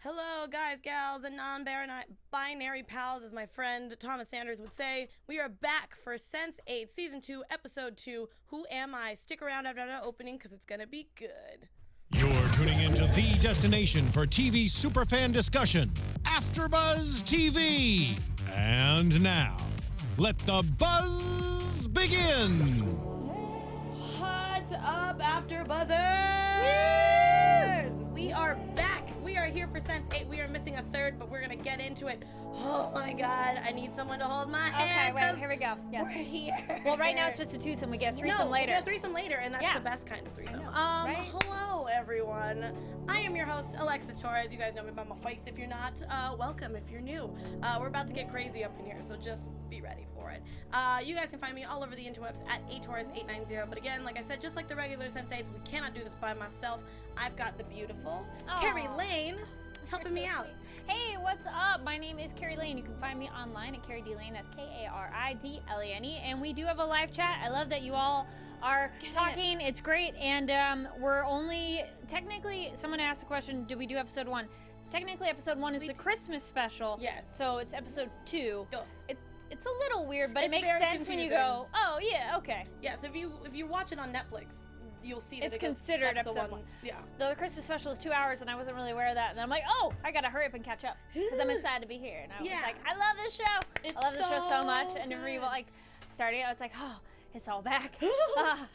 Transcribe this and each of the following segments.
Hello, guys, gals, and non-binary pals, as my friend Thomas Sanders would say. We are back for sensate Season 2, Episode 2, Who Am I? Stick around after the opening, because it's going to be good. You're tuning into the destination for TV superfan discussion, AFTERBUZZ TV. And now, let the buzz begin. What's up, AFTERBUZZers? We are back. We are here for Sense8. We are missing a third, but we're going to get into it. Oh my god, I need someone to hold my hand. Okay, wait, here we go. Yes. We're here. Well, right now it's just a twosome. We get a threesome later. We get a threesome later, and that's the best kind of threesome. Right? Hello, everyone. I am your host, Alexis Torres. You guys know me by my face. If you're not, welcome if you're new. We're about to get crazy up in here, so just be ready for it. You guys can find me all over the interwebs at atorres890. But again, like I said, just like the regular Sensates, we cannot do this by myself. I've got the beautiful Carrie Lane helping me out. Sweet. Hey, what's up? My name is Carrie Lane. You can find me online at Carrie D Lane. That's K-A-R-I-D-L-A-N-E. And we do have a live chat. I love that you all are talking. It's great. And we're only, technically, someone asked a question, did we do episode 1? Technically, episode 1 is the Christmas special. Yes. So it's episode 2. Yes. It's a little weird, but it It's makes very sense when you confusing. go, oh, yeah, okay. Yeah, so if you watch it on Netflix, you'll see that It's it goes considered episode 1. Yeah. The Christmas special is 2 hours, and I wasn't really aware of that. And then I'm like, oh, I gotta hurry up and catch up because I'm excited to be here. And I was like, I love this show. I love this show so much. And then starting, I was like, oh, it's all back.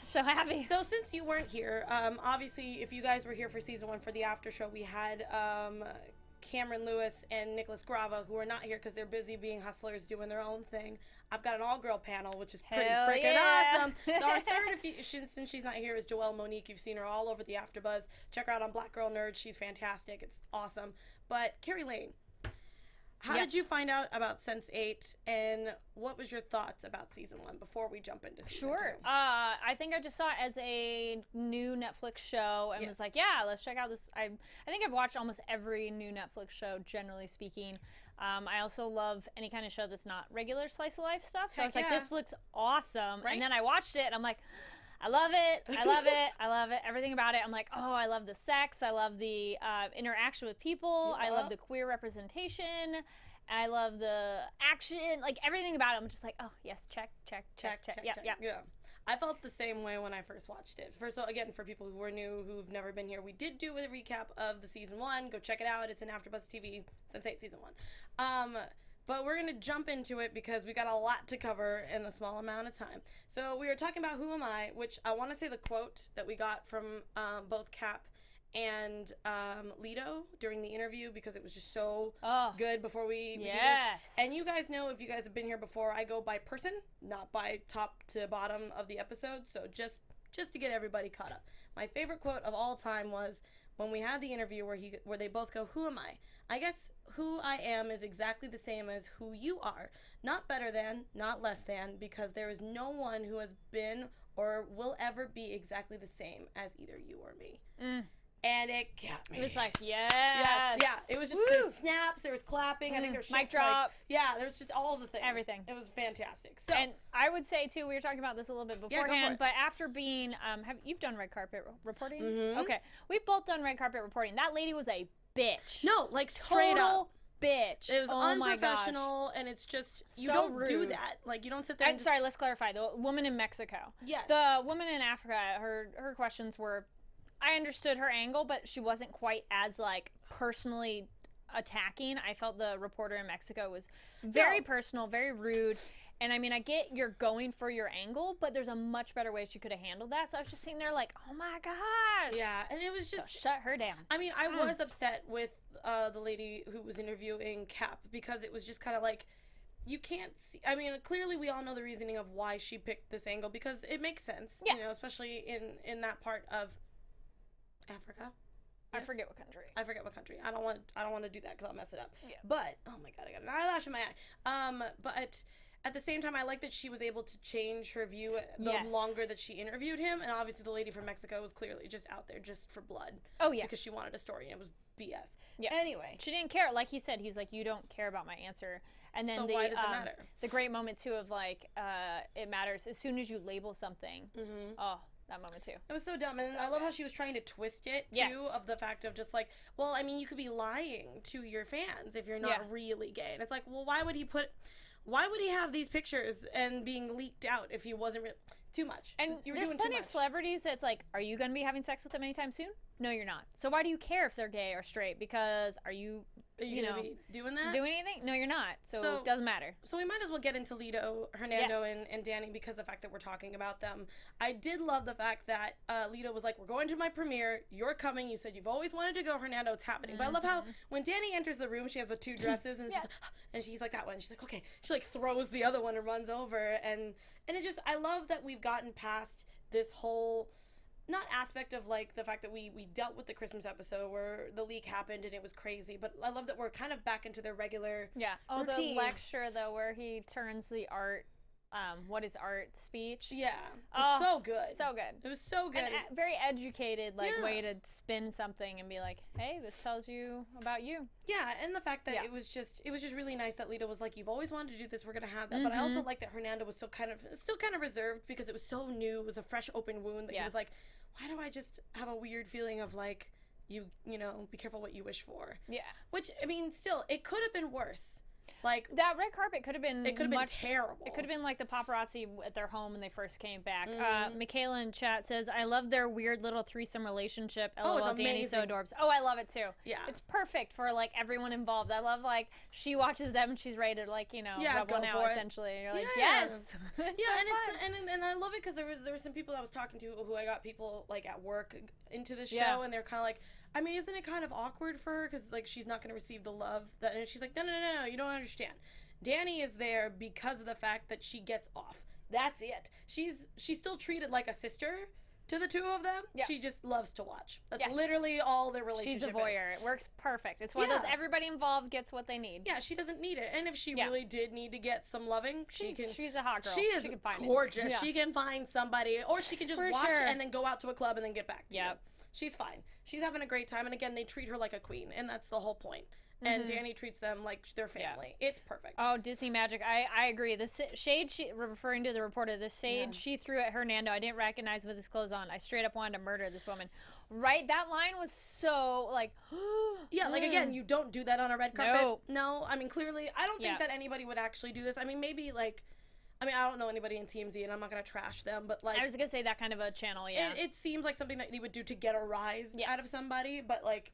So happy. So since you weren't here, obviously, if you guys were here for season 1 for the after show, we had Cameron Lewis and Nicholas Grava, who are not here because they're busy being hustlers doing their own thing. I've got an all-girl panel, which is pretty freaking awesome. Our third, since she's not here, is Joelle Monique. You've seen her all over the AfterBuzz. Check her out on Black Girl Nerds. She's fantastic. It's awesome. But Carrie Lane, how did you find out about Sense8, and what was your thoughts about season 1 before we jump into season 2? I think I just saw it as a new Netflix show and was like, yeah, let's check out this. I think I've watched almost every new Netflix show, generally speaking. I also love any kind of show that's not regular slice of life stuff. So I was like, this looks awesome. Right? And then I watched it and I'm like, I love it. I love it. I love it. Everything about it. I'm like, oh, I love the sex. I love the interaction with people. I love the queer reprepretation. I love the action. Like everything about it. I'm just like, oh, yes, check. Yeah. I felt the same way when I first watched it. First, again, for people who are new, who've never been here, we did do a recap of the season 1. Go check it out. It's an AfterBuzz TV Sense8 season 1. But we're going to jump into it because we got a lot to cover in a small amount of time. So we were talking about Who Am I, which I want to say the quote that we got from both Cap and Lito during the interview, because it was just so good before we do this. And you guys know, if you guys have been here before, I go by person, not by top to bottom of the episode. So just to get everybody caught up. My favorite quote of all time was when we had the interview where they both go, who am I? I guess who I am is exactly the same as who you are. Not better than, not less than, because there is no one who has been or will ever be exactly the same as either you or me. And it got me. It was like, yes. Yeah. It was just, there's snaps, there was clapping, I think there's mic drop. There was just all of the things. Everything. It was fantastic. So, and I would say, too, we were talking about this a little bit beforehand, but after being, you've done red carpet reporting? Okay. We've both done red carpet reporting. That lady was a bitch. No, like straight up. Bitch. It was unprofessional, and it's just, you don't do that. Like, you don't sit there and sorry, let's clarify. The woman in Mexico. Yes. The woman in Africa, her questions were, I understood her angle, but she wasn't quite as, like, personally attacking. I felt the reporter in Mexico was very personal, very rude. And, I mean, I get you're going for your angle, but there's a much better way she could have handled that. So I was just sitting there like, oh, my gosh. Yeah, and it was just... So shut her down. I mean, I was upset with the lady who was interviewing Cap, because it was just kind of like, you can't see... I mean, clearly we all know the reasoning of why she picked this angle, because it makes sense, you know, especially in that part of Africa. I forget what country. I don't want to do that because I'll mess it up. Yeah. But, oh my god, I got an eyelash in my eye. But at the same time, I like that she was able to change her view the longer that she interviewed him. And obviously the lady from Mexico was clearly just out there just for blood. Oh, yeah. Because she wanted a story, and it was BS. Yeah. Anyway. She didn't care. Like he said, he's like, you don't care about my answer. And then so why does it matter? The great moment, too, of like, it matters as soon as you label something. Oh, that moment too. It was so dumb, and I love how she was trying to twist it too, Yes. of the fact of just like, well, I mean, you could be lying to your fans if you're not really gay, and it's like, well, why would he have these pictures and being leaked out if he wasn't too much? And there's plenty of celebrities that's like, are you going to be having sex with them anytime soon? No, you're not. So why do you care if they're gay or straight? Because are you gonna be doing that? Doing anything? No, you're not. So it doesn't matter. So we might as well get into Lito, Hernando, and Dani, because of the fact that we're talking about them. I did love the fact that Lito was like, we're going to my premiere. You're coming. You said you've always wanted to go, Hernando. It's happening. But I love how when Dani enters the room, she has the two dresses, and, and she's like, that one. She's like, okay. She like throws the other one and runs over. And it just, I love that we've gotten past this whole... not aspect of like the fact that we dealt with the Christmas episode where the leak happened and it was crazy, but I love that we're kind of back into their regular routine. The lecture though where he turns the art what is art speech. It was so good. So good. It was so good. And very educated way to spin something and be like, hey, this tells you about you. Yeah, and the fact that it was just really nice that Lito was like, you've always wanted to do this, we're gonna have that. But I also like that Hernando was still kind of reserved because it was so new, it was a fresh open wound that he was like, why do I just have a weird feeling of like, you know, be careful what you wish for. Yeah. Which, I mean, still, it could have been worse. Like that red carpet could have been terrible. It could have been like the paparazzi at their home when they first came back. Michaela in chat says, I love their weird little threesome relationship. LOL, Dani's so adorbs. Oh, I love it too. Yeah. It's perfect for like everyone involved. I love like she watches them and she's ready to like, you know, rub one out essentially. And you're like, yes. and I love it because there was some people I was talking to who I got people like at work into the show and they're kind of like, I mean, isn't it kind of awkward for her because like she's not going to receive the love that, and she's like, no, you don't understand. Dani is there because of the fact that she gets off. That's it. She's still treated like a sister to the two of them. Yep. She just loves to watch. That's literally all their relationship is. She's a voyeur. It works perfect. It's one of those everybody involved gets what they need. Yeah, she doesn't need it. And if she really did need to get some loving, she's a hot girl. She is gorgeous. She can find somebody, or she can just watch and then go out to a club and then get back to you. She's fine. She's having a great time. And again, they treat her like a queen. And that's the whole point. And Dani treats them like their family. It's perfect. Oh, Disney magic. I agree. The shade, referring to the reporter, the shade she threw at Hernando, I didn't recognize with his clothes on. I straight up wanted to murder this woman. Right? That line was so, like... like, again, you don't do that on a red carpet. No. I mean, clearly, I don't think that anybody would actually do this. I mean, maybe, like... I mean, I don't know anybody in TMZ, and I'm not going to trash them, but, like... I was going to say that kind of a channel, It seems like something that you would do to get a rise out of somebody, but, like...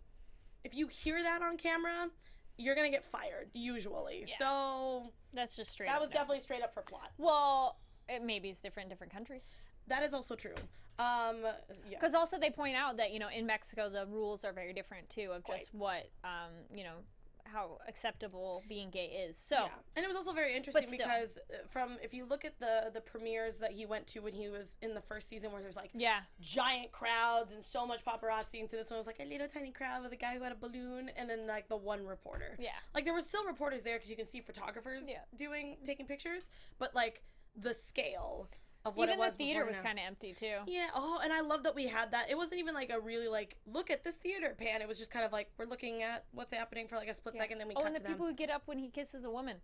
If you hear that on camera, you're gonna get fired usually. Yeah. So that's just straight. That was definitely straight up for plot. Well, maybe it's different in different countries. That is also true. Because also they point out that in Mexico the rules are very different too of just what how acceptable being gay is. So and it was also very interesting because if you look at the premieres that he went to when he was in the first season where there's like giant crowds and so much paparazzi, and to this one was like a little tiny crowd with a guy who had a balloon and then like the one reporter. Like there were still reporters there because you can see photographers taking pictures, but like the scale of what even it was the theater was kind of empty too. Yeah. Oh, and I love that we had that. It wasn't even like a really like look at this theater pan. It was just kind of like we're looking at what's happening for like a split second, then we cut to them. And the people who get up when he kisses a woman.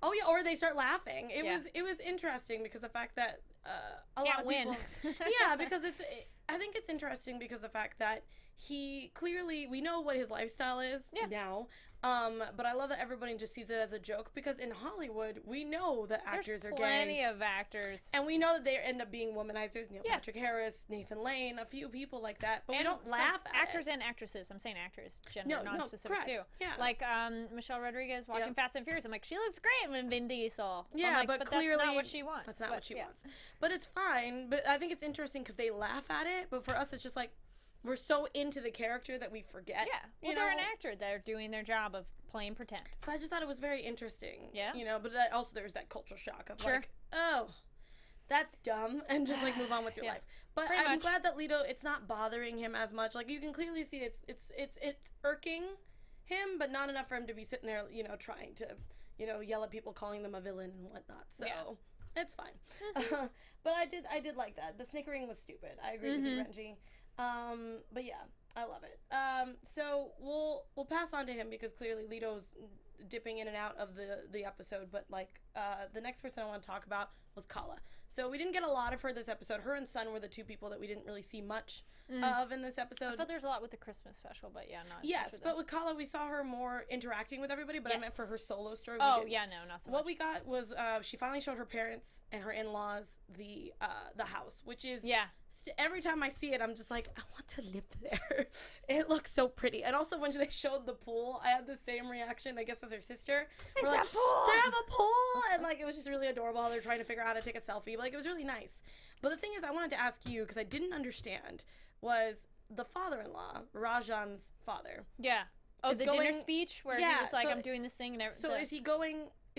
Oh yeah, or they start laughing. It was interesting because the fact that a lot of people because I think it's interesting because the fact that he clearly, we know what his lifestyle is now, but I love that everybody just sees it as a joke because in Hollywood, we know that actors are gay. There's plenty of actors. And we know that they end up being womanizers, Neil Patrick Harris, Nathan Lane, a few people like that, but we don't laugh at actors and actresses. I'm saying actors, gender non-specific too. Yeah. Like Michelle Rodriguez watching Fast and Furious. I'm like, she looks great when Vin Diesel. Yeah, like, but clearly that's not what she wants. That's not what she wants. But it's fine. But I think it's interesting because they laugh at it, but for us, it's just like, we're so into the character that we forget. Yeah. Well, they're an actor. They're doing their job of playing pretend. So I just thought it was very interesting. Yeah. But also there was that cultural shock of like, oh, that's dumb, and just like move on with your life. But I'm glad that Lito, it's not bothering him as much. Like you can clearly see it's irking him, but not enough for him to be sitting there, trying to, yell at people, calling them a villain and whatnot. So it's fine. But I did like that. The snickering was stupid. I agree with you, Renji. But yeah, I love it. So we'll pass on to him because clearly Lito's dipping in and out of the episode, but like the next person I want to talk about was Kala. So we didn't get a lot of her this episode. Her and Sun were the two people that we didn't really see much of in this episode. I thought there's a lot with the Christmas special, but yeah, not. Yes, but with Kala, we saw her more interacting with everybody, but I meant for her solo story. Yeah, no, not so much. What we got was she finally showed her parents and her in-laws the house, which is every time I see it, I'm just like, I want to live there. It looks so pretty. And also when they showed the pool, I had the same reaction, I guess, as her sister. It's a pool! They have a pool! And like, it was just really adorable how they're trying to figure out how to take a selfie. But, like, it was really nice. But the thing is, I wanted to ask you, because I didn't understand, was the father-in-law, Rajan's father. Yeah. Oh, the dinner speech where he was like, I'm doing this thing and everything. So is he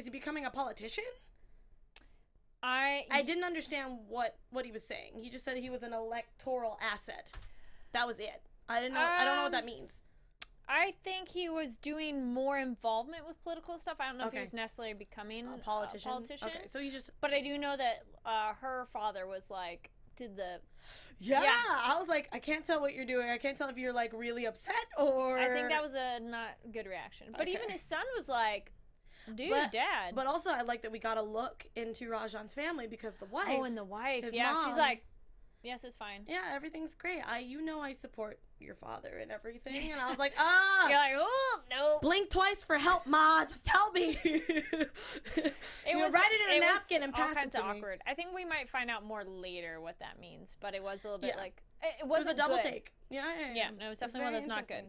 becoming a politician? I didn't understand what he was saying. He just said he was an electoral asset. That was it. I don't know what that means. I think he was doing more involvement with political stuff. I don't know if he was necessarily becoming a politician. Okay, so he's just. But I do know that her father was like, did the. Yeah, I was like, I can't tell what you're doing. I can't tell if you're like really upset or. I think that was a not good reaction. But even his son was like, dude, Dad. But also, I like that we got a look into Rajan's family because the wife. Oh, and the wife. His yeah, mom, she's like, yes, it's fine. Yeah, everything's great. I support your father and everything. And I was like, You're like, oh, no. Blink twice for help, Ma. Just tell me. Write it in a napkin and pass it to me. Awkward. I think we might find out more later what that means, but it was a little bit like, it was a double good. take. Yeah, no, it was definitely one that's not good.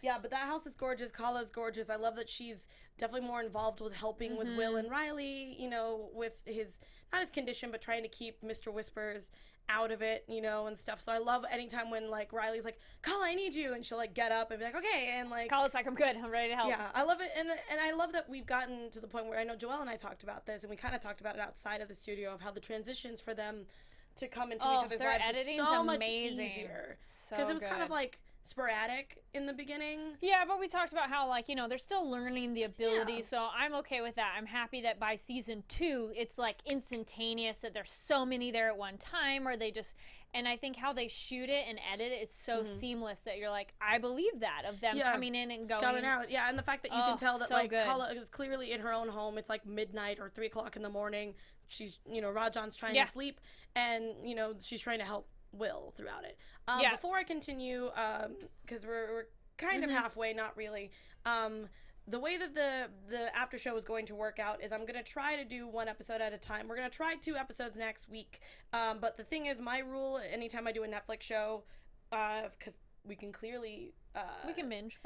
Yeah, but that house is gorgeous. Kala's gorgeous. I love that she's definitely more involved with helping with Will and Riley, you know, with his, not his condition, but trying to keep Mr. Whispers out of it, you know, and stuff. So I love anytime when, like, Riley's like, Kala, I need you. And she'll, like, get up and be like, okay. And, like. Kala's like, I'm good. I'm ready to help. Yeah, I love it. And I love that we've gotten to the point where I know Joelle and I talked about this, and we kind of talked about it outside of the studio of how the transitions for them to come into each other's lives is so much easier. Because it was kind of, like, sporadic in the beginning. Yeah, but we talked about how, like, you know, they're still learning the ability, so I'm okay with that. I'm happy that by season 2, it's, like, instantaneous, that there's so many there at one time, or they just, and I think how they shoot it and edit it is so seamless that you're like, I believe that, of them coming in and going out. Yeah, and the fact that you can tell that, like, Kala is clearly in her own home. It's, like, midnight or 3 o'clock in the morning. She's, you know, Rajan's trying to sleep, and, you know, she's trying to help Will throughout it. Before I continue, because we're kind of halfway, not really. The way that the after show is going to work out is I'm going to try to do 1 episode at a time. We're going to try 2 episodes next week. But the thing is, my rule, anytime I do a Netflix show, because we can clearly... we can binge,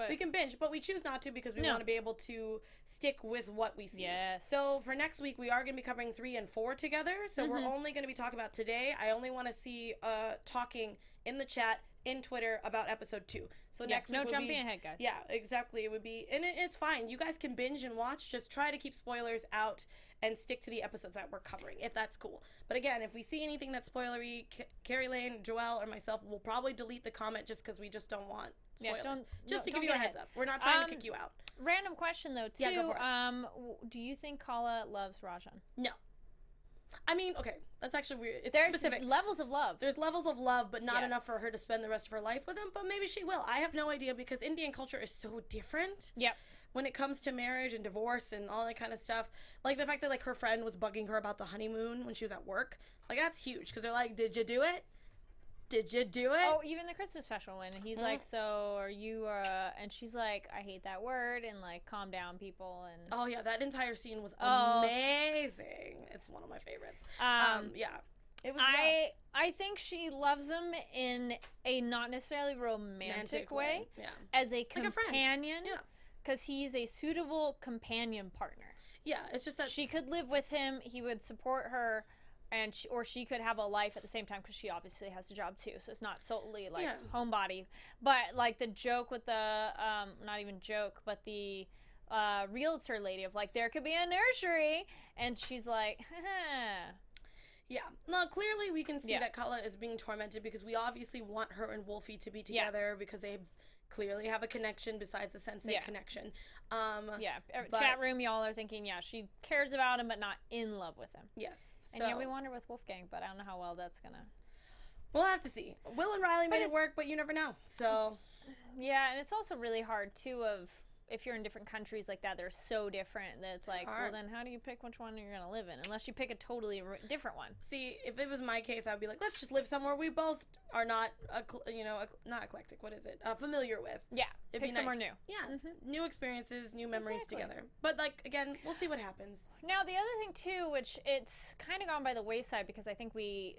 but we choose not to because we want to be able to stick with what we see. Yes. So for next week, we are going to be covering 3 and 4 together. So we're only going to be talking about today. I only want to see talking in the chat, in Twitter, about episode 2. So next week no jumping ahead, guys. Yeah, exactly. It would be, and it's fine. You guys can binge and watch. Just try to keep spoilers out and stick to the episodes that we're covering, if that's cool. But again, if we see anything that's spoilery, Carrie Lane, Joelle, or myself will probably delete the comment just because we just don't want spoilers. Just to give you a heads up. We're not trying to kick you out. Random question, though, too. Yeah, go for it. Do you think Kala loves Rajan? No. I mean, okay, that's actually weird. It's There's specific. levels of love. There's levels of love, but not enough for her to spend the rest of her life with him. But maybe she will. I have no idea because Indian culture is so different. Yep. When it comes to marriage and divorce and all that kind of stuff. Like the fact that, like, her friend was bugging her about the honeymoon when she was at work. Like, that's huge because they're like, did you do it? Did you do it? Oh, even the Christmas special when he's like, so are you, and she's like, I hate that word, and like, calm down, people, and... Oh, yeah, that entire scene was amazing. It's one of my favorites. Yeah. It was I think she loves him in a not necessarily romantic way. Yeah. As a companion. Yeah. Because he's a suitable companion partner. Yeah, it's just that... She could live with him, he would support her, and she could have a life at the same time because she obviously has a job too, so it's not solely like homebody. But like the joke with the not even joke, but the realtor lady of like, there could be a nursery, and she's like, yeah. No, clearly we can see that Kala is being tormented because we obviously want her and Wolfie to be together because they clearly have a connection besides the sensate connection. Chat room, y'all are thinking, she cares about him, but not in love with him. Yes. So. And we want her with Wolfgang, but I don't know how well that's gonna... We'll have to see. Will and Riley made it work, but you never know. So... Yeah, and it's also really hard, too, of... if you're in different countries like that, they're so different that it's like, well, then how do you pick which one you're gonna live in? Unless you pick a totally different one. See, if it was my case, I'd be like, let's just live somewhere we both are not, not eclectic. What is it? Familiar with. Yeah, It'd pick be somewhere nice. new. Yeah, new experiences, new memories together. But like again, we'll see what happens. Now the other thing too, which it's kind of gone by the wayside because I think we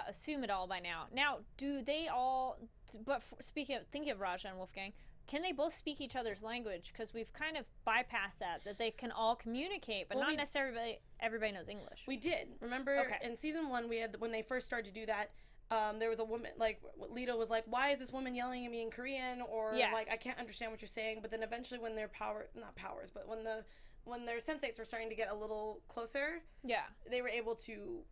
assume it all by now. Now, do they all? But thinking of Raja and Wolfgang, can they both speak each other's language? Because we've kind of bypassed that they can all communicate, but not necessarily everybody knows English. We did. Remember in season 1, we had when they first started to do that. There was a woman, like, Lito was like, why is this woman yelling at me in Korean? Or, like, I can't understand what you're saying. But then eventually when their when their sensates were starting to get a little closer, they were able to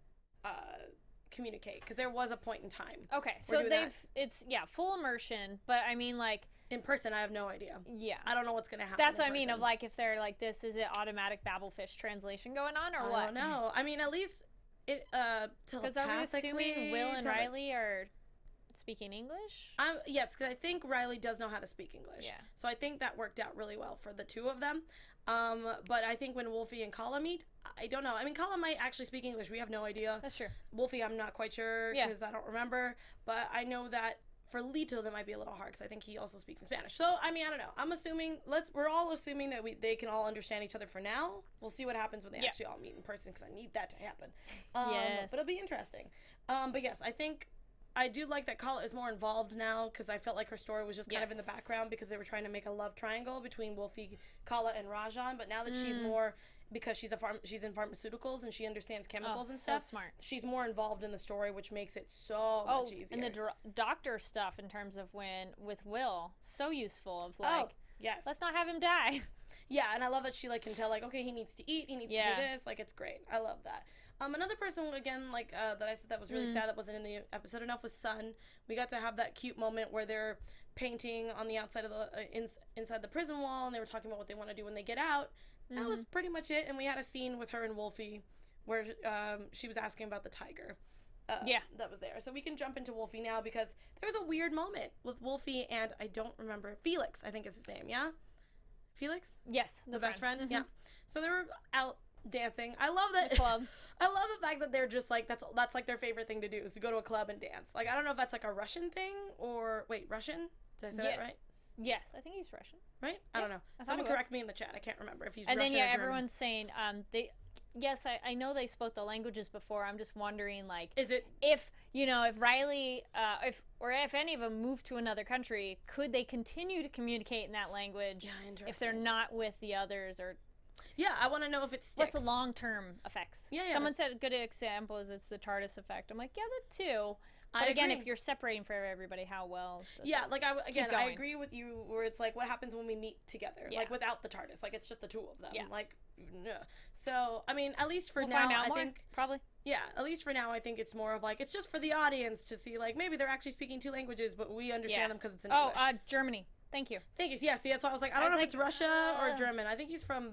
communicate. Because there was a point in time. Okay, so it's full immersion. But, I mean, like... In person, I have no idea. Yeah. I don't know what's going to happen. That's what I mean, of, like, if they're like, this, is it automatic Babelfish translation going on, or what? I don't know. I mean, at least... Because are we assuming Will and Riley are speaking English? Yes, because I think Riley does know how to speak English. Yeah. So I think that worked out really well for the two of them. But I think when Wolfie and Kala meet, I don't know. I mean, Kala might actually speak English. We have no idea. That's true. Wolfie, I'm not quite sure because I don't remember. But I know that for Lito, that might be a little hard because I think he also speaks in Spanish. So, I mean, I don't know. I'm assuming, we're all assuming that they can all understand each other for now. We'll see what happens when they actually all meet in person because I need that to happen. Yes. But it'll be interesting. But yes, I do like that Kala is more involved now because I felt like her story was just kind of in the background because they were trying to make a love triangle between Wolfie, Kala, and Rajan. But now that she's more, because she's in pharmaceuticals and she understands chemicals and stuff. So smart. She's more involved in the story, which makes it so much easier. And the doctor stuff in terms of with Will, so useful of like, let's not have him die. Yeah, and I love that she like can tell like, okay, he needs to eat, he needs to do this. Like, it's great. I love that. Another person again like that I said that was really sad that wasn't in the episode enough was Sun. We got to have that cute moment where they're painting on the outside of the inside the prison wall, and they were talking about what they want to do when they get out. That was pretty much it. And we had a scene with her and Wolfie where she was asking about the tiger. That was there. So we can jump into Wolfie now because there was a weird moment with Wolfie and I don't remember, Felix, I think is his name, yeah? Felix? Yes. The best friend? Yeah. So they were out dancing. I love that. The club. I love the fact that they're just like, that's like their favorite thing to do is to go to a club and dance. Like, I don't know if that's like a Russian thing or, wait, Russian? Did I say that right? Yes, I think he's Russian. Right? I don't know. Someone correct me in the chat. I can't remember if he's Russian or German. And then, everyone's saying, yes, I know they spoke the languages before. I'm just wondering, like, if Riley, if any of them move to another country, could they continue to communicate in that language if they're not with the others or... Yeah, I want to know if it sticks. What's the long-term effects? Yeah. Someone said a good example is it's the TARDIS effect. I'm like, yeah, that too. But I again, agree. if you're separating for everybody, how well? Like I agree with you where it's like what happens when we meet together, like without the TARDIS, like it's just the two of them. Yeah. Like, no. So I mean, at least for now, I think probably. Yeah, at least for now, I think it's more of like it's just for the audience to see like maybe they're actually speaking two languages, but we understand them because it's in English. Germany. Thank you. Yeah, see, that's why I was like, I don't know if it's Russia or German. I think he's from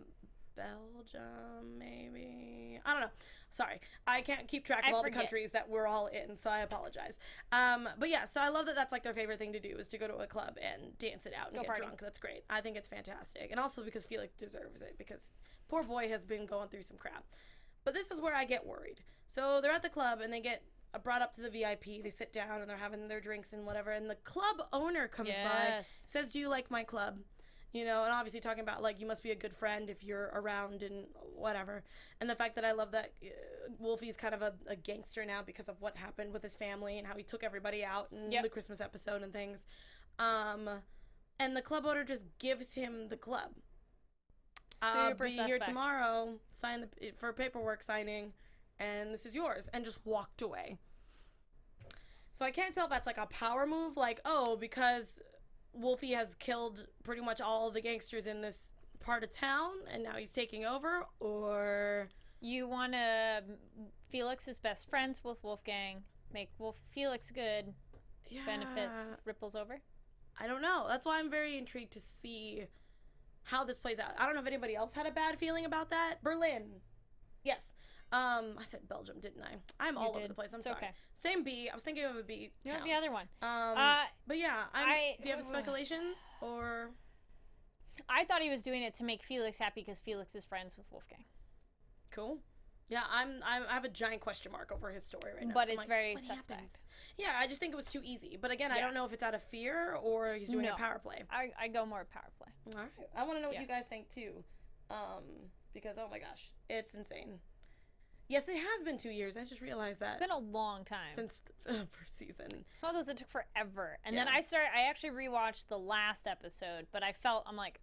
Belgium, maybe. I don't know. Sorry, I can't keep track of all the countries that we're all in, so I apologize. But yeah, so I love that that's like their favorite thing to do is to go to a club and dance it out and get drunk. That's great. I think it's fantastic. And also because Felix deserves it because poor boy has been going through some crap. But this is where I get worried. So they're at the club and they get brought up to the VIP. They sit down and they're having their drinks and whatever. And the club owner comes by, says, "Do you like my club?" You know, and obviously talking about, like, you must be a good friend if you're around and whatever. And the fact that I love that Wolfie's kind of a gangster now because of what happened with his family and how he took everybody out in the Christmas episode and things. And the club owner just gives him the club. I'll be here tomorrow, sign for paperwork signing, and this is yours. And just walked away. So I can't tell if that's, like, a power move. Like, because... Wolfie has killed pretty much all the gangsters in this part of town and now he's taking over, or you want to Felix is best friends with Wolfgang, make Felix good, benefits ripples over. I don't know. That's why I'm very intrigued to see how this plays out. I don't know if anybody else had a bad feeling about that. Berlin. Yes. I said Belgium, didn't I? I'm all over the place. I'm sorry. Okay. Same B. I was thinking of a B town. The other one. But yeah, do you have speculations or? I thought he was doing it to make Felix happy because Felix is friends with Wolfgang. Cool. Yeah, I have a giant question mark over his story right now. But so it's very suspect. Yeah, I just think it was too easy. But again, I don't know if it's out of fear or he's doing a power play. I go more power play. All right. I want to know what you guys think too. Because, oh my gosh, it's insane. Yes, it has been 2 years. I just realized that. It's been a long time. Since the first season. It's one of those that took forever. And then I actually rewatched the last episode, but I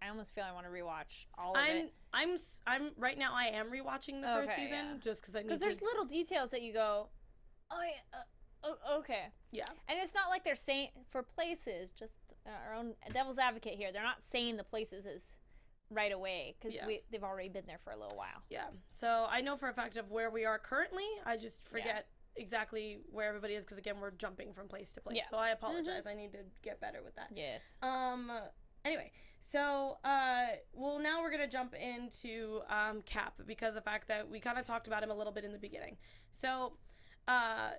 almost feel I want to rewatch all of it. I'm right now I am rewatching the first season just because I need to. Because there's little details that you go, oh, yeah, okay. Yeah. And it's not like they're saying, for places, just our own devil's advocate here, they're not saying the places is right away because they've already been there for a little while. Yeah. So I know for a fact of where we are currently. I just forget exactly where everybody is because again we're jumping from place to place. Yeah. So I apologize. I need to get better with that. Yes. Anyway, so well now we're gonna jump into Cap because the fact that we kind of talked about him a little bit in the beginning. So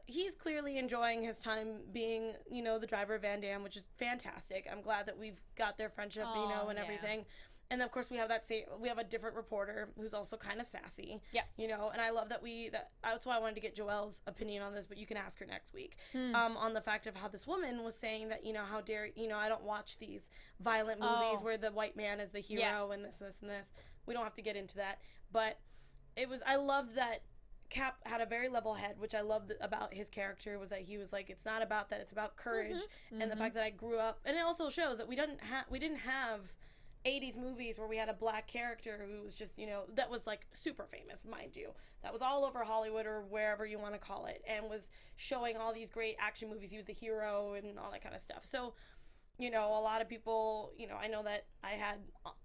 he's clearly enjoying his time being, the driver of Van Damme, which is fantastic. I'm glad that we've got their friendship, and everything. And of course we have we have a different reporter who's also kind of sassy. Yeah. And I love that that's why I wanted to get Joelle's opinion on this, but you can ask her next week. On the fact of how this woman was saying that, how dare, I don't watch these violent movies where the white man is the hero and this, and this. We don't have to get into that. But I love that Cap had a very level head, which I loved about his character, was that he was like, it's not about that, it's about courage. And the fact that I grew up, and it also shows that we didn't have 80s movies where we had a black character who was just, that was like super famous, mind you. That was all over Hollywood or wherever you want to call it, and was showing all these great action movies. He was the hero and all that kind of stuff. So, a lot of people, I know that I had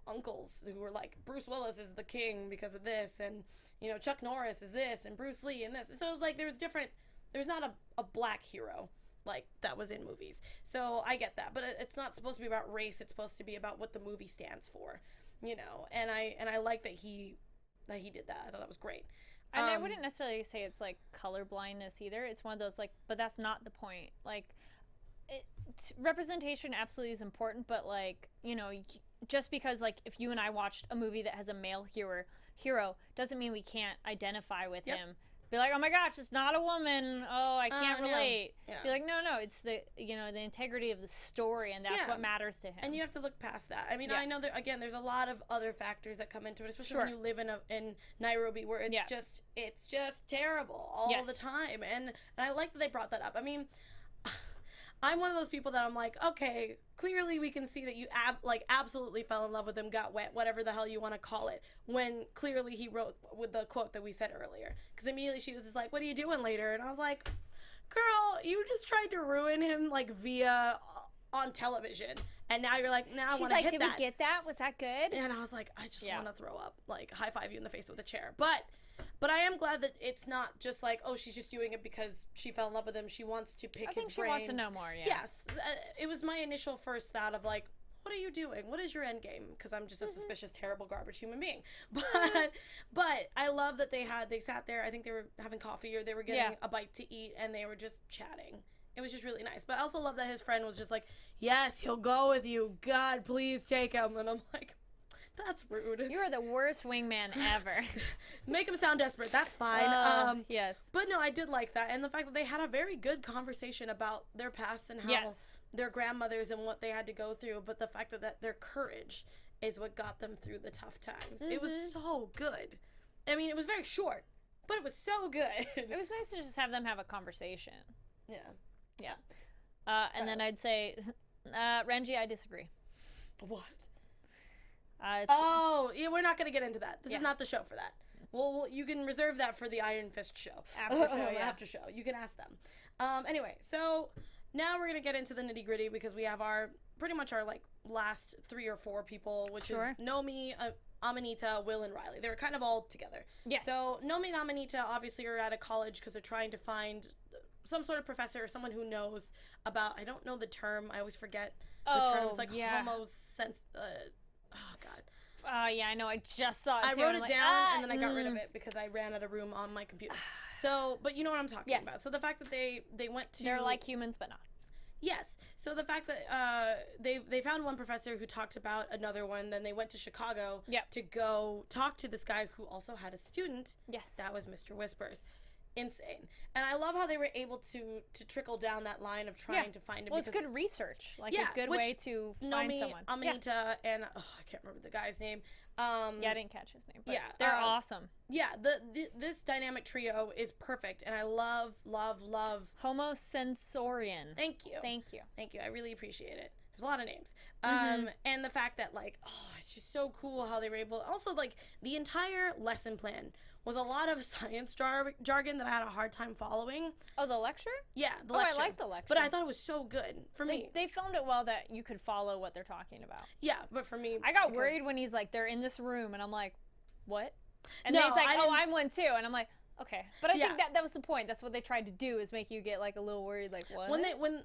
uncles who were like, Bruce Willis is the king because of this, and, Chuck Norris is this, and Bruce Lee and this. So it was like there's not a black hero like that was in movies. So I get that, but it's not supposed to be about race. It's supposed to be about what the movie stands for, and I like that he did that. I thought that was great. And I wouldn't necessarily say it's like color blindness either. It's one of those but that's not the point. Like, representation absolutely is important, but just because if you and I watched a movie that has a male hero doesn't mean we can't identify with him. Be like, oh my gosh, it's not a woman. Oh, I can't relate. Yeah. Be like, no, it's the the integrity of the story, and that's what matters to him. And you have to look past that. I mean, I know that again, there's a lot of other factors that come into it, especially when you live in Nairobi, where it's just terrible all the time. And I like that they brought that up. I mean, I'm one of those people that I'm like, okay, clearly we can see that you absolutely fell in love with him, got wet, whatever the hell you want to call it, when clearly he wrote with the quote that we said earlier. Because immediately she was just like, what are you doing later? And I was like, girl, you just tried to ruin him via on television. And now you're like, now I want to hit that. She's like, did we get that? Was that good? And I was like, I just want to throw up, high five you in the face with a chair. But I am glad that it's not just like, oh, she's just doing it because she fell in love with him. She wants to pick his brain. I think she wants to know more, Yes. It was my initial first thought of what are you doing? What is your end game? Because I'm just a suspicious, terrible, garbage human being. But I love that they sat there. I think they were having coffee or they were getting a bite to eat and they were just chatting. It was just really nice. But I also love that his friend was just like, yes, he'll go with you. God, please take him. And I'm like, that's rude. You are the worst wingman ever. Make him sound desperate. That's fine. Yes. But no, I did like that. And the fact that they had a very good conversation about their past and how their grandmothers and what they had to go through. But the fact that their courage is what got them through the tough times. It was so good. I mean, it was very short, but it was so good. It was nice to just have them have a conversation. Yeah. Yeah. And then I'd say, Renji, I disagree. What? We're not going to get into that. This is not the show for that. Well, you can reserve that for the Iron Fist show. After show. You can ask them. Anyway, so now we're going to get into the nitty gritty because we have pretty much our last 3 or 4 people, which is Nomi, Amanita, Will, and Riley. They're kind of all together. Yes. So Nomi and Amanita obviously are at a college because they're trying to find some sort of professor or someone who knows about, I don't know the term. I always forget the term. It's oh God. Yeah, I know. I just saw it. I wrote it down and then I got rid of it because I ran out of room on my computer. So, but you know what I'm talking about. So the fact that they went to, they're like humans, but not. Yes. So the fact that they found one professor who talked about another one, then they went to Chicago to go talk to this guy who also had a student. Yes. That was Mr. Whispers. Insane. And I love how they were able to trickle down that line of trying to find him. Well, it's good research. Like a good way to find Nomi, someone. Amanita, and I can't remember the guy's name. I didn't catch his name. But they're awesome. Yeah, this dynamic trio is perfect, and I love Homo sensorian. Thank you. Thank you. Thank you. I really appreciate it. There's a lot of names. And the fact that, like, it's just so cool how they were able... Also, like, the entire lesson plan was a lot of science jargon that I had a hard time following. Oh, the lecture? Yeah, the lecture. I like the lecture. But I thought it was so good for me. They filmed it well that you could follow what they're talking about. Yeah, but for me... I got worried when he's like, they're in this room, and I'm like, what? And then he's like, I'm one too. And I'm like, okay. But I think that was the point. That's what they tried to do, is make you get, like, a little worried, like, what? But when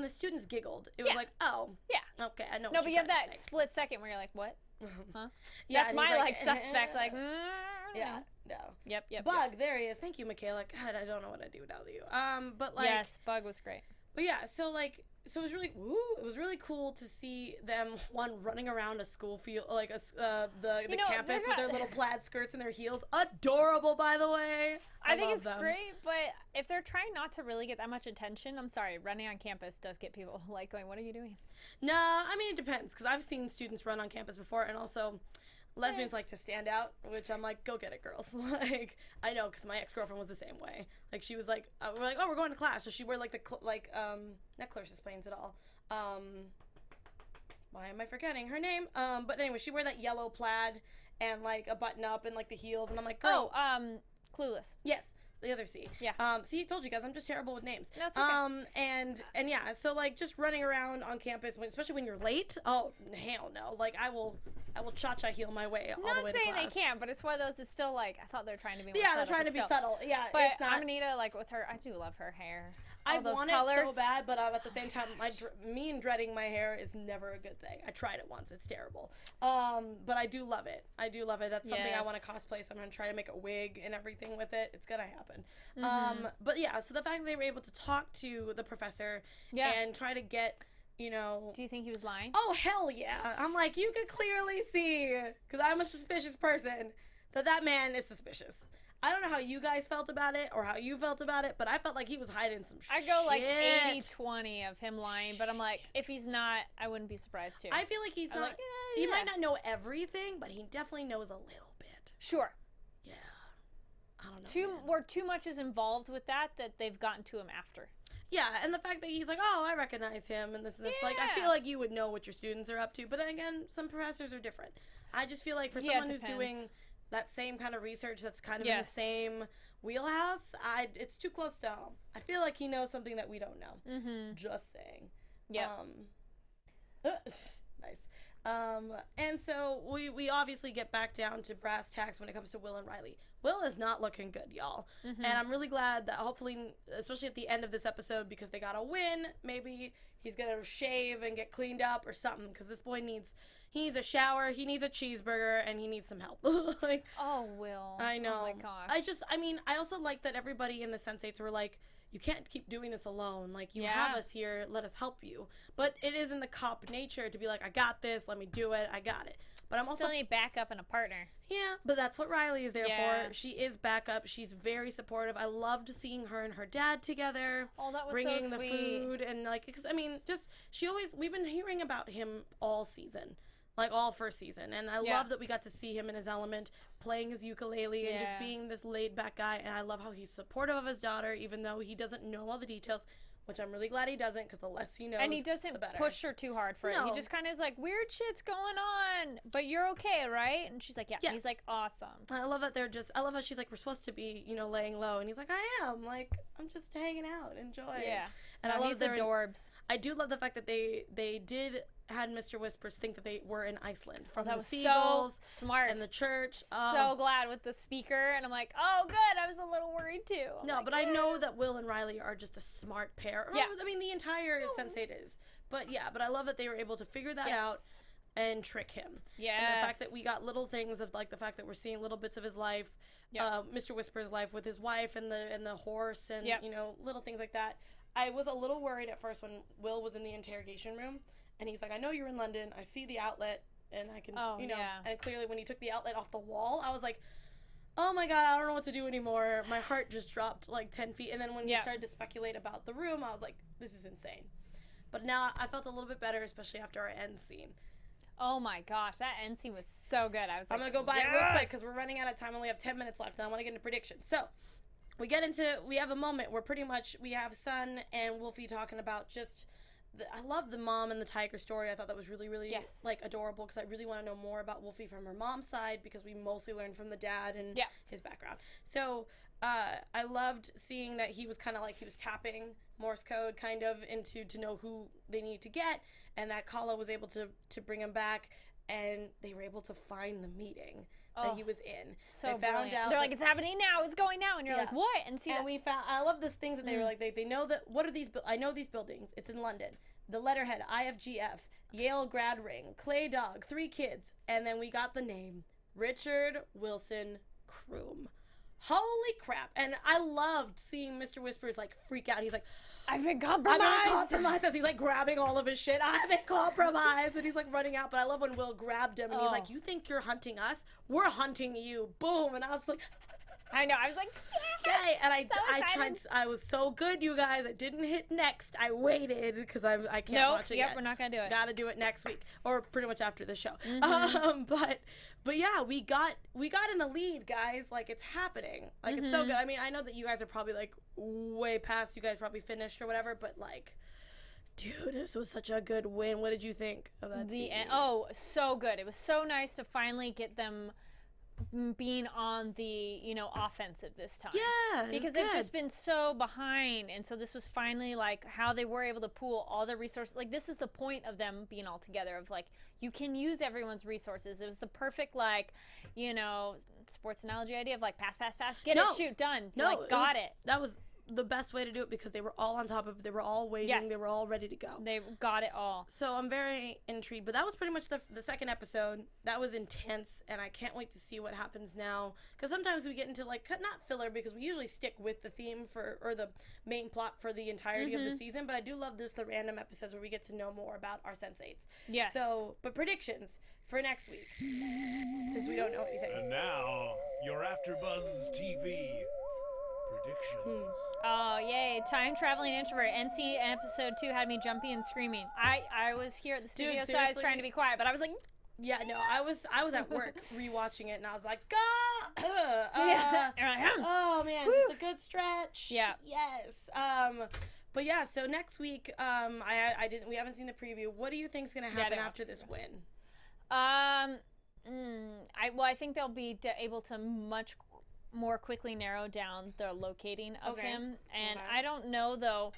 the students giggled, it was like, oh. Yeah. Okay, I know No, what but you have that split second where you're like, what? Huh? Yeah, that's my, like, suspect, like, yeah, no. Yep. Bug, there he is. Thank you, Michaela. God, I don't know what I'd do without you. But, like... Yes, Bug was great. But, yeah, so, like... So it was really cool to see them running around a school field, like the campus with their little plaid skirts and their heels. Adorable, by the way. I think it's great, but if they're trying not to really get that much attention, I'm sorry, running on campus does get people like going, "What are you doing?" No, I mean it depends, because I've seen students run on campus before, and also lesbians like to stand out, which I'm like, go get it, girls. Like, I know, because my ex-girlfriend was the same way. Like, she was like, we're like, oh, we're going to class. So she wore, like, not Clarissa Plains at all. Why am I forgetting her name? But anyway, she wore that yellow plaid and, like, a button-up and, like, the heels. And I'm like, girl. Clueless. Yes. The other C. Yeah. See, I told you guys, I'm just terrible with names. No, it's okay. And yeah, so, like, just running around on campus, especially when you're late. Oh, hell no. Like, I will cha-cha heel my way all the way to class. Not saying they can't, but it's one of those, it's still, like, I thought they were trying to be more subtle. Yeah, they're trying to be subtle. Yeah, but it's not... Amanita, like, with her, I do love her hair. I want it so bad, but at the same time, me and dreading my hair is never a good thing. I tried it once. It's terrible. But I do love it. That's something I want to cosplay, so I'm going to try to make a wig and everything with it. It's going to happen. But yeah, so the fact that they were able to talk to the professor and try to get, you know... Do you think he was lying? Oh, hell yeah. I'm like, you could clearly see, because I'm a suspicious person, that man is suspicious. I don't know how you guys felt about it or how you felt about it, but I felt like he was hiding some shit. I go like 80-20 of him lying, but I'm like, if he's not, I wouldn't be surprised too. I feel like he's not. Like, he might not know everything, but he definitely knows a little bit. Sure. Yeah. I don't know. Too much is involved with that they've gotten to him after. Yeah, and the fact that he's like, oh, I recognize him and this and this. Like, I feel like you would know what your students are up to, but then again, some professors are different. I just feel like for someone who's doing that same kind of research that's kind of in the same wheelhouse, it's too close to home. I feel like he knows something that we don't know. Just saying. Yeah. Nice. And so we obviously get back down to brass tacks when it comes to Will and Riley. Will is not looking good, y'all. And I'm really glad that hopefully, especially at the end of this episode, because they got a win, maybe he's gonna shave and get cleaned up or something, because this boy needs a shower, he needs a cheeseburger, and he needs some help. Like, oh, Will. I know. Oh my gosh. I also like that everybody in the sensates were like, you can't keep doing this alone. Like, you have us here, let us help you. But it is in the cop nature to be like, I got this, let me do it, I got it. But I'm still need backup and a partner. Yeah, but that's what Riley is there for. She is backup. She's very supportive. I loved seeing her and her dad together. Oh, that was bringing so sweet. The food and like, because I mean, we've been hearing about him all season. Like, all first season. And I love that we got to see him in his element, playing his ukulele and just being this laid-back guy. And I love how he's supportive of his daughter, even though he doesn't know all the details, which I'm really glad he doesn't, because the less he knows, and he doesn't push her too hard for it. He just kind of is like, weird shit's going on, but you're okay, right? And she's like, yeah. Yes. He's like, awesome. I love that I love how she's like, we're supposed to be, laying low. And he's like, I am. Like, I'm just hanging out, enjoy. Yeah. And I love he's adorbs. I do love the fact that they had Mr. Whispers think that they were in Iceland from that the was seagulls so smart. And the church. So glad with the speaker, and I'm like, oh, good. I was a little worried too. I know that Will and Riley are just a smart pair. Yeah. I mean, the entire Sensate is. But I love that they were able to figure that out and trick him. Yeah. And the fact that we got little things of like the fact that we're seeing little bits of his life, Mr. Whisper's life with his wife and the horse and little things like that. I was a little worried at first when Will was in the interrogation room, and he's like, I know you're in London, I see the outlet, and I can, and clearly when he took the outlet off the wall, I was like, oh my god, I don't know what to do anymore. My heart just dropped like 10 feet, and then when he started to speculate about the room, I was like, this is insane. But now I felt a little bit better, especially after our end scene. Oh my gosh, that end scene was so good. I was I'm going to go by it real quick because we're running out of time. We only have 10 minutes left, and I want to get into predictions. So, we have a moment where pretty much we have Sun and Wolfie talking about just, I love the mom and the tiger story. I thought that was really, really, like, adorable because I really want to know more about Wolfie from her mom's side because we mostly learned from the dad and his background. So, I loved seeing that he was kind of like, he was tapping Morse code kind of to know who they need to get, and that Kala was able to bring him back, and they were able to find the meeting that he was in. So they found out. They're like, it's happening now. It's going now. And you're like, what? And we found. I love those things that they were like. They know that. What are these? I know these buildings. It's in London. The letterhead IFGF, Yale grad ring, Clay dog, 3 kids, and then we got the name Richard Wilson Kroom. Holy crap. And I loved seeing Mr. Whispers like freak out. He's like, I've been compromised. As he's like grabbing all of his shit. I've been compromised. And he's like running out. But I love when Will grabbed him and he's like, you think you're hunting us? We're hunting you. Boom. And I was like, I know. I was like, yay. And I was so good, you guys. I didn't hit next. I waited because I can't watch it yet. We're not going to do it. Gotta do it next week or pretty much after the show. But yeah, we got in the lead, guys. Like, it's happening. Like, it's so good. I mean, I know that you guys are probably like way past. You guys probably finished or whatever. But like, dude, this was such a good win. What did you think of that scene? Oh, so good. It was so nice to finally get them being on the offensive this time, because they've just been so behind, and so this was finally like how they were able to pool all their resources. Like, this is the point of them being all together, of like, you can use everyone's resources. It was the perfect sports analogy idea of like pass, get it, shoot, done. Got it. That was the best way to do it because they were all on top of it. They were all waiting. They were all ready to go. They got it all. So I'm very intrigued. But that was pretty much the second episode. That was intense, and I can't wait to see what happens now. Because sometimes we get into like not filler, because we usually stick with the theme or the main plot for the entirety of the season. But I do love the random episodes where we get to know more about our sensates. Yes. So, but predictions for next week, since we don't know anything. And now your AfterBuzz TV predictions. Oh, yay. Time traveling introvert. NC episode 2 had me jumpy and screaming. I was here at the studio, so I was trying to be quiet, but I was like, yeah, no, I was at work rewatching it, and I was like, oh man, just a good stretch. Yeah. Yes. But yeah, so next week, we haven't seen the preview. What do you think's gonna happen after this win? I think they'll be able to much more quickly narrow down the locating of him. And I don't know, though.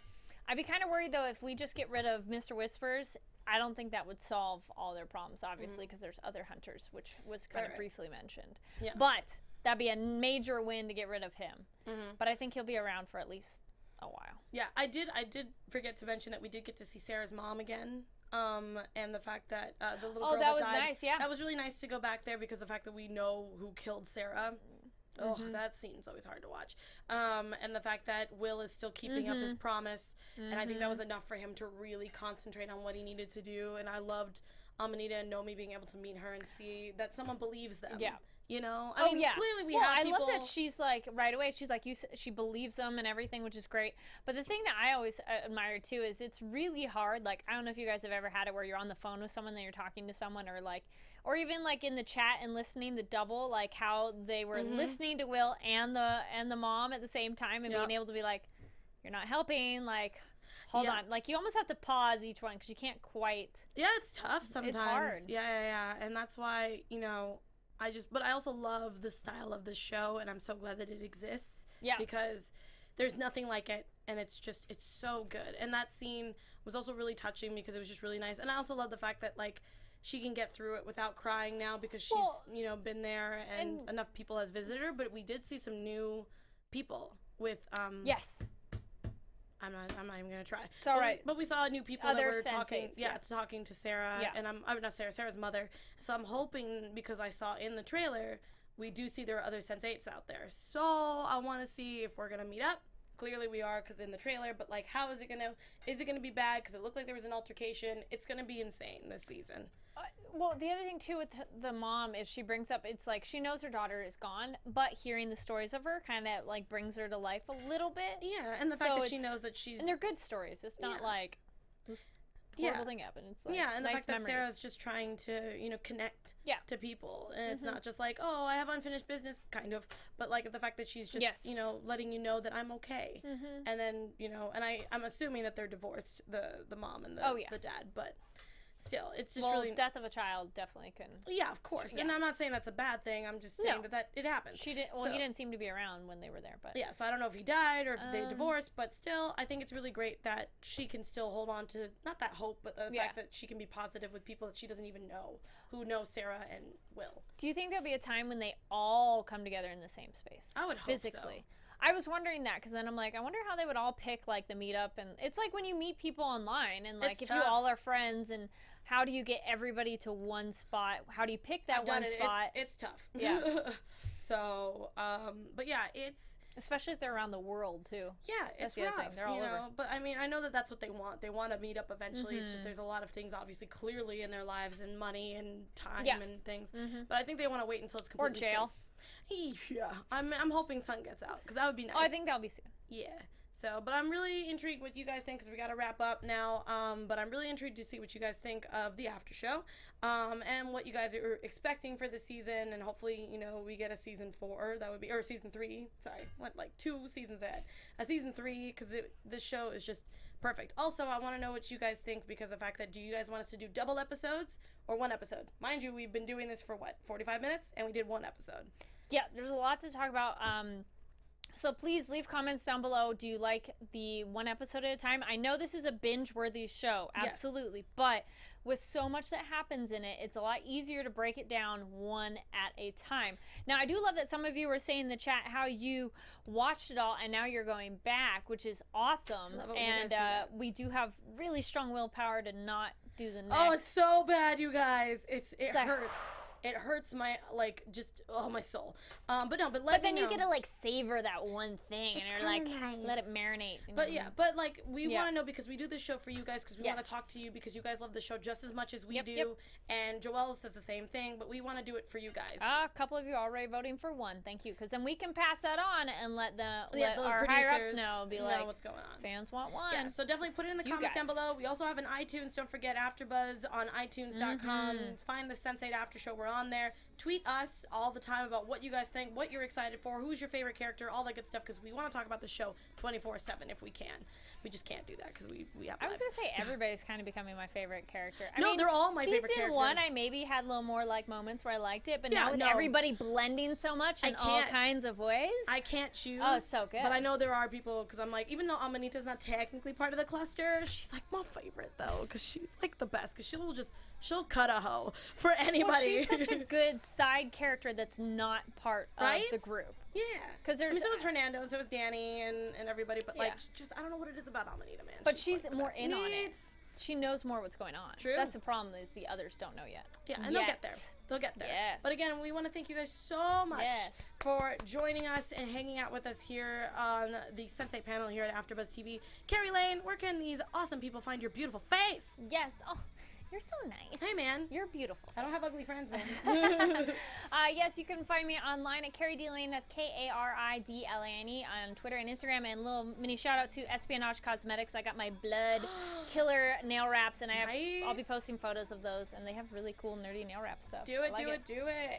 I'd be kind of worried, though, if we just get rid of Mr. Whispers. I don't think that would solve all their problems, obviously, because there's other hunters, which was kind of briefly mentioned. Yeah. But that'd be a major win to get rid of him. But I think he'll be around for at least a while. Yeah, I did forget to mention that we did get to see Sarah's mom again. And the fact that the little girl that was died, nice. Yeah, that was really nice to go back there, because the fact that we know who killed Sarah. Oh, that scene's always hard to watch. And the fact that Will is still keeping up his promise. And I think that was enough for him to really concentrate on what he needed to do. And I loved Amanita and Nomi being able to meet her and see that someone believes them. Yeah. You know? I mean, clearly we have people... I love that she's like, right away, she's like, she believes them and everything, which is great. But the thing that I always admire, too, is it's really hard. Like, I don't know if you guys have ever had it where you're on the phone with someone, then you're talking to someone, or even like in the chat and listening, the double, like how they were listening to Will and the mom at the same time, and being able to be like, you're not helping, like... Hold on. Like, you almost have to pause each one because you can't quite... Yeah, it's tough sometimes. It's hard. Yeah. And that's why, but I also love the style of the show, and I'm so glad that it exists. Yeah. Because there's nothing like it, and it's so good. And that scene was also really touching because it was just really nice. And I also love the fact that, like, she can get through it without crying now because she's, been there and enough people has visited her. But we did see some new people with... Yes. I'm not even gonna try. It's all right. But we saw new people that were talking. Yeah, talking to Sarah. Yeah. And I'm not Sarah's mother. So I'm hoping, because I saw in the trailer, we do see there are other sensates out there. So I want to see if we're gonna meet up, clearly we are because in the trailer, but like how is it gonna be bad because it looked like there was an altercation. It's gonna be insane this season. Well, the other thing too with the mom is she brings up, it's like she knows her daughter is gone, but hearing the stories of her kind of like brings her to life a little bit. Yeah, and the fact that she knows that she's... And they're good stories. It's not like this horrible thing happened. It's like and the nice fact memories. that Sarah's just trying to, connect to people. And it's not just like, oh, I have unfinished business, kind of. But like the fact that she's just, letting you know that I'm okay. And then, and I'm assuming that they're divorced, the mom and the dad. But... still, it's just really... death of a child definitely can... Yeah, of course. Yeah. And I'm not saying that's a bad thing. I'm just saying that it happens. She didn't... Well, he didn't seem to be around when they were there, but... Yeah, so I don't know if he died or if they divorced, but still, I think it's really great that she can still hold on to, not that hope, but the fact that she can be positive with people that she doesn't even know, who know Sarah and Will. Do you think there'll be a time when they all come together in the same space? I would hope physically. So. I was wondering that because then I'm like, I wonder how they would all pick like the meetup, and it's like when you meet people online and like if you all are friends, and how do you get everybody to one spot? How do you pick that one spot? It's tough. Yeah. So, but yeah, it's especially if they're around the world too. Yeah, that's it's rough. Thing. They're all over. But I mean, I know that that's what they want. They want to meet up eventually. It's just there's a lot of things obviously clearly in their lives and money and time and things. But I think they want to wait until it's completely or jail. Safe. Yeah, I'm hoping Sun gets out because that would be nice. Oh, I think that'll be soon. Yeah. So, but I'm really intrigued what you guys think because we got to wrap up now. But I'm really intrigued to see what you guys think of the after show, and what you guys are expecting for the season. And hopefully, we get a season 4. That would be, or season 3. Sorry, went like 2 seasons ahead. A season 3 because this show is just perfect. Also, I want to know what you guys think because the fact that do you guys want us to do double episodes or 1 episode? Mind you, we've been doing this for 45 minutes, and we did 1 episode. Yeah, there's a lot to talk about. So please leave comments down below. Do you like the 1 episode at a time? I know this is a binge-worthy show, absolutely. Yes. But with so much that happens in it, it's a lot easier to break it down 1 at a time. Now, I do love that some of you were saying in the chat how you watched it all and now you're going back, which is awesome. And we do have really strong willpower to not do the next. Oh, it's so bad, you guys. It hurts. It hurts my, my soul. But then you get to, savor that one thing. And you're like, nice. Let it marinate. But, we want to know because we do this show for you guys because we want to talk to you because you guys love the show just as much as we do. Yep. And Joelle says the same thing, but we want to do it for you guys. A couple of you are already voting for 1. Thank you. Because then we can pass that on and let our higher-ups know. Be like, what's going on. Fans want 1. Yeah, so definitely put it in the comments down below. We also have an iTunes. Don't forget AfterBuzz on iTunes.com. Find the Sensate After Show. We're on there. Tweet us all the time about what you guys think, what you're excited for, who's your favorite character, all that good stuff, because we want to talk about the show 24/7 if we can. We just can't do that because we have lives. I was going to say everybody's kind of becoming my favorite character. I mean, they're all my favorite characters. Season 1, I maybe had a little more moments where I liked it, but now with everybody blending so much in all kinds of ways. I can't choose. Oh, it's so good. But I know there are people, because I'm like, even though Amanita's not technically part of the cluster, she's like my favorite though, because she's like the best, because she'll cut a hoe for anybody. Well, she's such a good side character that's not part of the group. Yeah. Because so was Hernando, and so was Dani, and everybody, but just, I don't know what it is about Amanita, man. But she's more in on it. She knows more what's going on. True. That's the problem is the others don't know yet. Yeah, and they'll get there. They'll get there. Yes. But again, we want to thank you guys so much for joining us and hanging out with us here on the Sensate panel here at AfterBuzz TV. Carrie Lane, where can these awesome people find your beautiful face? Yes. Oh, you're so nice. Hey, man. You're beautiful. I don't have ugly friends, man. Yes, you can find me online at Carrie D. Lane. That's KaridLane on Twitter and Instagram. And a little mini shout out to Espionage Cosmetics. I got my blood killer nail wraps, and I'll be posting photos of those. And they have really cool nerdy nail wrap stuff. Do it.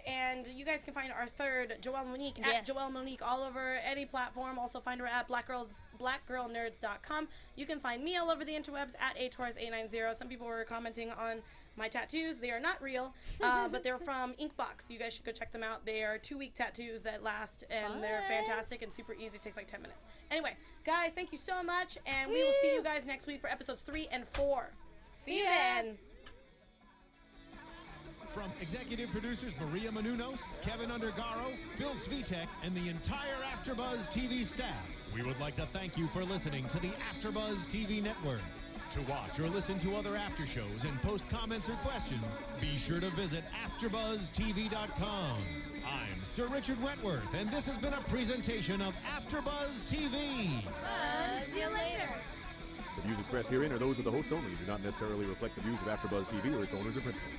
And you guys can find our third, Joelle Monique, at Joelle Monique all over any platform. Also find her at blackgirlnerds.com. You can find me all over the interwebs at Torres890. Some people were commenting on my tattoos. They are not real, but they're from Inkbox. You guys should go check them out. They are 2-week tattoos that last, and they're fantastic and super easy. It takes like 10 minutes. Anyway, guys, thank you so much, and we will see you guys next week for episodes 3 and 4. See you then. From executive producers Maria Menounos, Kevin Undergaro, Phil Svitek, and the entire AfterBuzz TV staff, we would like to thank you for listening to the AfterBuzz TV network. To watch or listen to other after shows and post comments or questions, be sure to visit AfterBuzzTV.com. I'm Sir Richard Wentworth, and this has been a presentation of AfterBuzz TV. See you later. The views expressed herein are those of the hosts only and do not necessarily reflect the views of AfterBuzz TV or its owners or principals.